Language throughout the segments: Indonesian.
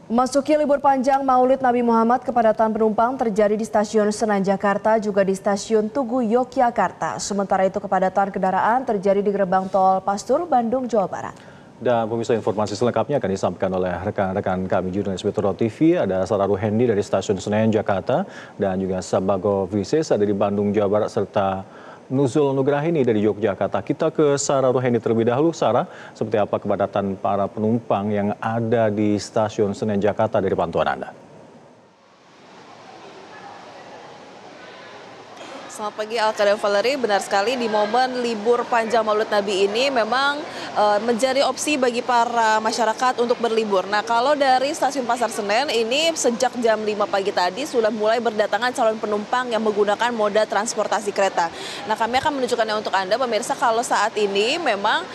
Memasuki libur panjang Maulid Nabi Muhammad, kepadatan penumpang terjadi di stasiun Senen Jakarta juga di stasiun Tugu Yogyakarta. Sementara itu kepadatan kendaraan terjadi di gerbang tol Pastur, Bandung, Jawa Barat. Dan pemirsa, informasi selengkapnya akan disampaikan oleh rekan-rekan kami jurnalis Metro TV. Ada Sarah Ruhendi dari stasiun Senen Jakarta dan juga Sabago Vises ada di Bandung, Jawa Barat, serta Nuzul Nugrahini dari Yogyakarta. Kita ke Sarah Ruhendi terlebih dahulu. Sarah, seperti apa kepadatan para penumpang yang ada di stasiun Senen Jakarta dari pantauan Anda? Selamat pagi Alka dan Valerie, benar sekali di momen libur panjang Maulid Nabi ini memang menjadi opsi bagi para masyarakat untuk berlibur. Nah, kalau dari stasiun Pasar Senen ini sejak jam 5 pagi tadi sudah mulai berdatangan calon penumpang yang menggunakan moda transportasi kereta. Nah, kami akan menunjukkannya untuk Anda pemirsa, kalau saat ini memang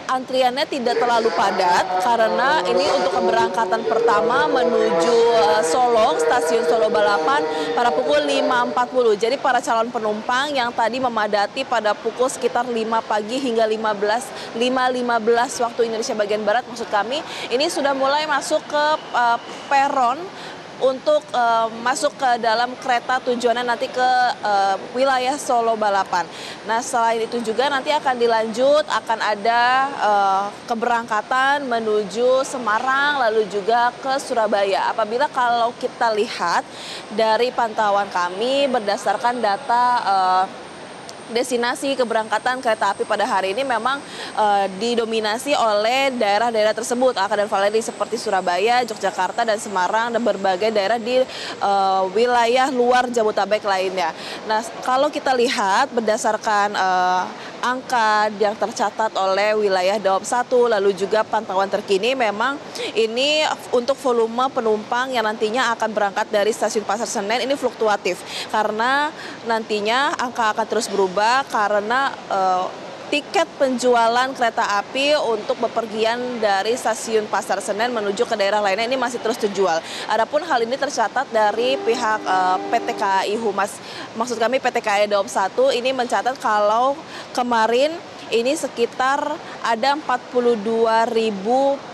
antriannya tidak terlalu padat karena ini untuk keberangkatan pertama menuju Solo, stasiun Solo Balapan pada pukul 5.40. Jadi para calon penumpang yang tadi memadati pada pukul sekitar 5 pagi hingga 5.15 waktu Indonesia bagian Barat, maksud kami, ini sudah mulai masuk ke peron untuk masuk ke dalam kereta tujuannya nanti ke wilayah Solo Balapan. Nah, selain itu juga nanti akan dilanjut, akan ada keberangkatan menuju Semarang lalu juga ke Surabaya. Apabila kalau kita lihat dari pantauan kami berdasarkan data destinasi keberangkatan kereta api pada hari ini memang didominasi oleh daerah-daerah tersebut, Alka dan Valerie, seperti Surabaya, Yogyakarta, dan Semarang, dan berbagai daerah di wilayah luar Jabodetabek lainnya. Nah, kalau kita lihat berdasarkan angka yang tercatat oleh wilayah Daob 1, lalu juga pantauan terkini, memang ini untuk volume penumpang yang nantinya akan berangkat dari stasiun Pasar Senen ini fluktuatif, karena nantinya angka akan terus berubah karena tiket penjualan kereta api untuk bepergian dari stasiun Pasar Senen menuju ke daerah lainnya ini masih terus terjual. Adapun hal ini tercatat dari pihak PT KAI Humas, maksud kami PT KAI Daob 1 ini mencatat kalau kemarin ini sekitar ada 42.000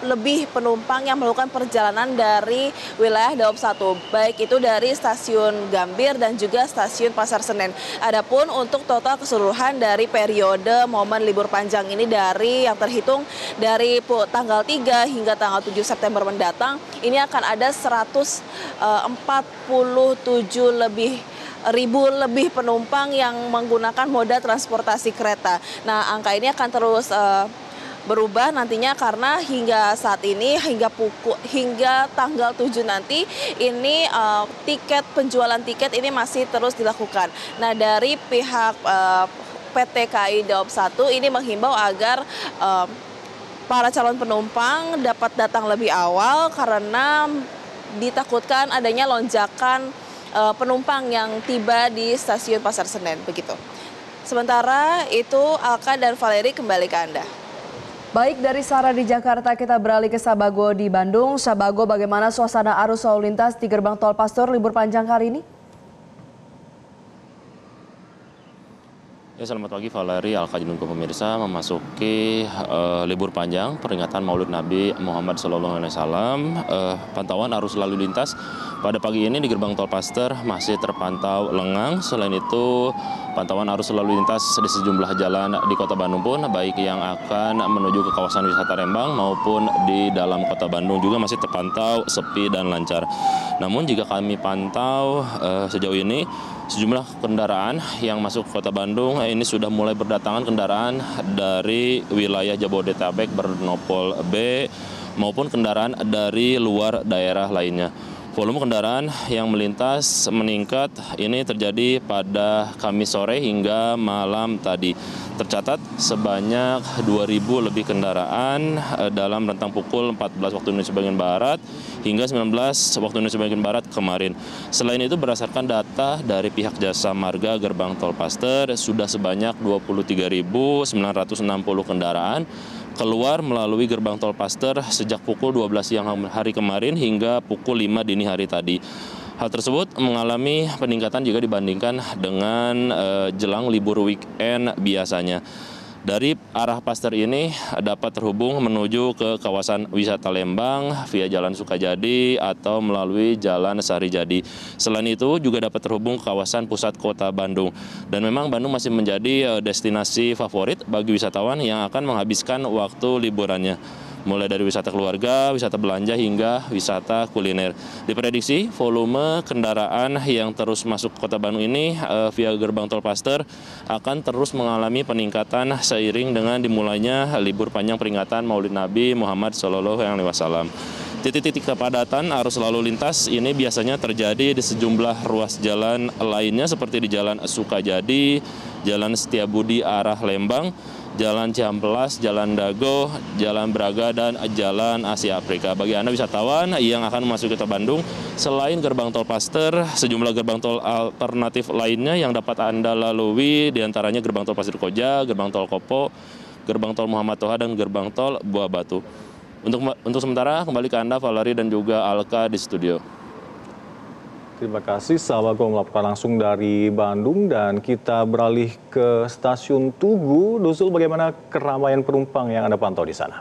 lebih penumpang yang melakukan perjalanan dari wilayah Daob 1, baik itu dari stasiun Gambir dan juga stasiun Pasar Senen. Adapun untuk total keseluruhan dari periode momen libur panjang ini dari yang terhitung dari tanggal 3 hingga tanggal 7 September mendatang, ini akan ada 147 lebih penumpang yang menggunakan moda transportasi kereta. Nah, angka ini akan terus berubah nantinya karena hingga saat ini hingga tanggal 7 nanti ini penjualan tiket ini masih terus dilakukan. Nah, dari pihak PT KAI Daob 1 ini menghimbau agar para calon penumpang dapat datang lebih awal karena ditakutkan adanya lonjakan penumpang yang tiba di stasiun Pasar Senen, begitu. Sementara itu, Alka dan Valerie, kembali ke Anda. Baik, dari Sarah di Jakarta kita beralih ke Sabago di Bandung. Sabago, bagaimana suasana arus lalu lintas di gerbang tol Pastur libur panjang kali ini? Ya, selamat pagi Valerie, Alka dan pemirsa. Memasuki libur panjang peringatan Maulid Nabi Muhammad SAW, pantauan arus lalu lintas pada pagi ini di gerbang tol Pasteur masih terpantau lengang. Selain itu, pantauan arus lalu lintas di sejumlah jalan di Kota Bandung pun, baik yang akan menuju ke kawasan wisata Rembang maupun di dalam Kota Bandung juga masih terpantau sepi dan lancar. Namun jika kami pantau sejauh ini, sejumlah kendaraan yang masuk Kota Bandung ini sudah mulai berdatangan kendaraan dari wilayah Jabodetabek bernopol B maupun kendaraan dari luar daerah lainnya. Volume kendaraan yang melintas meningkat ini terjadi pada Kamis sore hingga malam tadi. Tercatat sebanyak 2.000 lebih kendaraan dalam rentang pukul 14 waktu Indonesia bagian Barat hingga 19 waktu Indonesia bagian Barat kemarin. Selain itu, berdasarkan data dari pihak Jasa Marga Gerbang Tol Pasteur, sudah sebanyak 23.960 kendaraan keluar melalui gerbang tol Pasteur sejak pukul 12 siang hari kemarin hingga pukul 5 dini hari tadi. Hal tersebut mengalami peningkatan jika dibandingkan dengan jelang libur weekend biasanya. Dari arah Pasteur ini dapat terhubung menuju ke kawasan wisata Lembang via Jalan Sukajadi atau melalui Jalan Sarijadi. Selain itu juga dapat terhubung ke kawasan pusat kota Bandung. Dan memang Bandung masih menjadi destinasi favorit bagi wisatawan yang akan menghabiskan waktu liburannya. Mulai dari wisata keluarga, wisata belanja, hingga wisata kuliner. Diprediksi volume kendaraan yang terus masuk kota Bandung ini via gerbang tol Pasteur akan terus mengalami peningkatan seiring dengan dimulainya libur panjang peringatan Maulid Nabi Muhammad SAW. Titik-titik kepadatan arus lalu lintas ini biasanya terjadi di sejumlah ruas jalan lainnya seperti di Jalan Sukajadi, Jalan Setiabudi arah Lembang, Jalan Cihampelas, Jalan Dago, Jalan Braga, dan Jalan Asia Afrika. Bagi Anda wisatawan yang akan memasuki kota Bandung, selain gerbang tol Pasteur, sejumlah gerbang tol alternatif lainnya yang dapat Anda lalui, diantaranya gerbang tol Pasir Koja, gerbang tol Kopo, gerbang tol Muhammad Toha, dan gerbang tol Buah Batu. Untuk sementara, kembali ke Anda, Valeri dan juga Alka di studio. Terima kasih, Sahabatku melaporkan langsung dari Bandung, dan kita beralih ke stasiun Tugu. Nuzul, bagaimana keramaian penumpang yang Anda pantau di sana?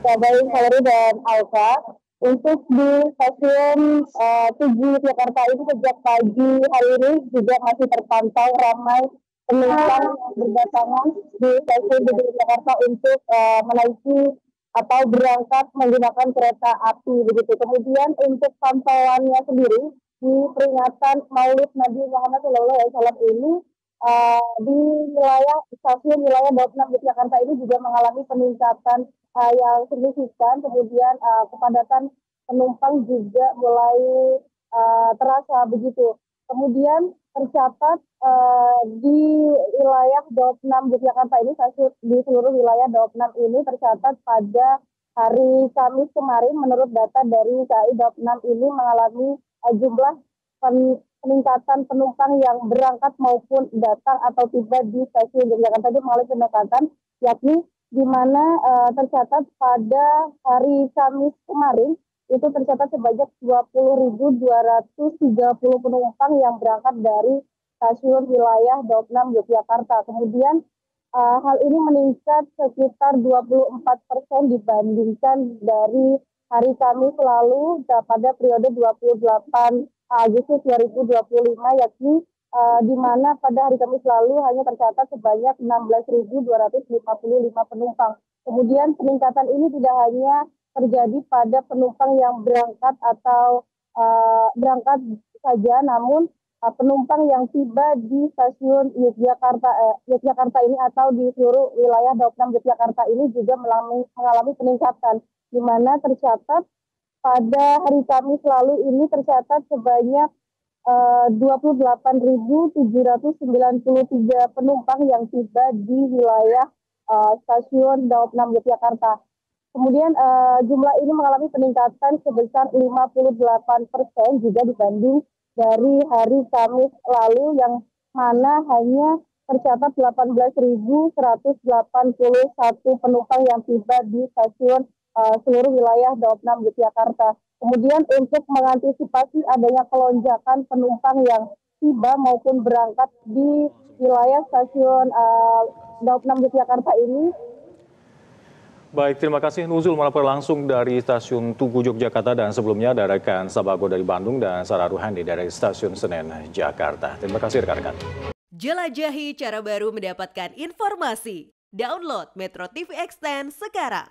Baik, Valeri dan Alka, untuk di stasiun Tugu Jakarta ini sejak pagi hari ini juga masih terpantau ramai penumpang yang berdatangan di stasiun Tugu Jakarta untuk menaiki atau berangkat menggunakan kereta api begitu. Kemudian untuk pantauannya sendiri di peringatan Maulid Nabi Muhammad SAW ini di wilayah stasiun wilayah Daup 6 Yogyakarta ini juga mengalami peningkatan yang signifikan. Kemudian kepadatan penumpang juga mulai terasa begitu. Kemudian tercatat di wilayah Daup 6 Yogyakarta ini, di seluruh wilayah Daup 6 ini tercatat pada hari Kamis kemarin menurut data dari KAI Daup 6 ini mengalami jumlah peningkatan penumpang yang berangkat maupun datang atau tiba di stasiun Yogyakarta itu mengalami peningkatan, yakni di mana tercatat pada hari Kamis kemarin itu tercatat sebanyak 20.230 penumpang yang berangkat dari stasiun wilayah Daup 6 Yogyakarta. Kemudian hal ini meningkat sekitar 24% dibandingkan dari hari Kamis lalu pada periode 28 Agustus 2025, yakni di mana pada hari Kamis lalu hanya tercatat sebanyak 16.255 penumpang. Kemudian peningkatan ini tidak hanya terjadi pada penumpang yang berangkat atau berangkat saja, namun penumpang yang tiba di stasiun Yogyakarta ini atau di seluruh wilayah Daup 6 Yogyakarta ini juga mengalami peningkatan, di mana tercatat pada hari Kamis lalu ini tercatat sebanyak 28.793 penumpang yang tiba di wilayah stasiun Daup 6 Yogyakarta. Kemudian jumlah ini mengalami peningkatan sebesar 58% juga dibanding dari hari Kamis lalu yang mana hanya tercatat 18.181 penumpang yang tiba di stasiun seluruh wilayah Daup 6 Yogyakarta. Kemudian untuk mengantisipasi adanya kelonjakan penumpang yang tiba maupun berangkat di wilayah stasiun Daup 6 Yogyakarta ini. Baik, terima kasih Nuzul melaporkan langsung dari stasiun Tugu Yogyakarta, dan sebelumnya ada rekan Sabago dari Bandung dan Sarah Ruhandi dari stasiun Senen Jakarta. Terima kasih rekan-rekan. Jelajahi cara baru mendapatkan informasi. Download Metro TV Extend sekarang.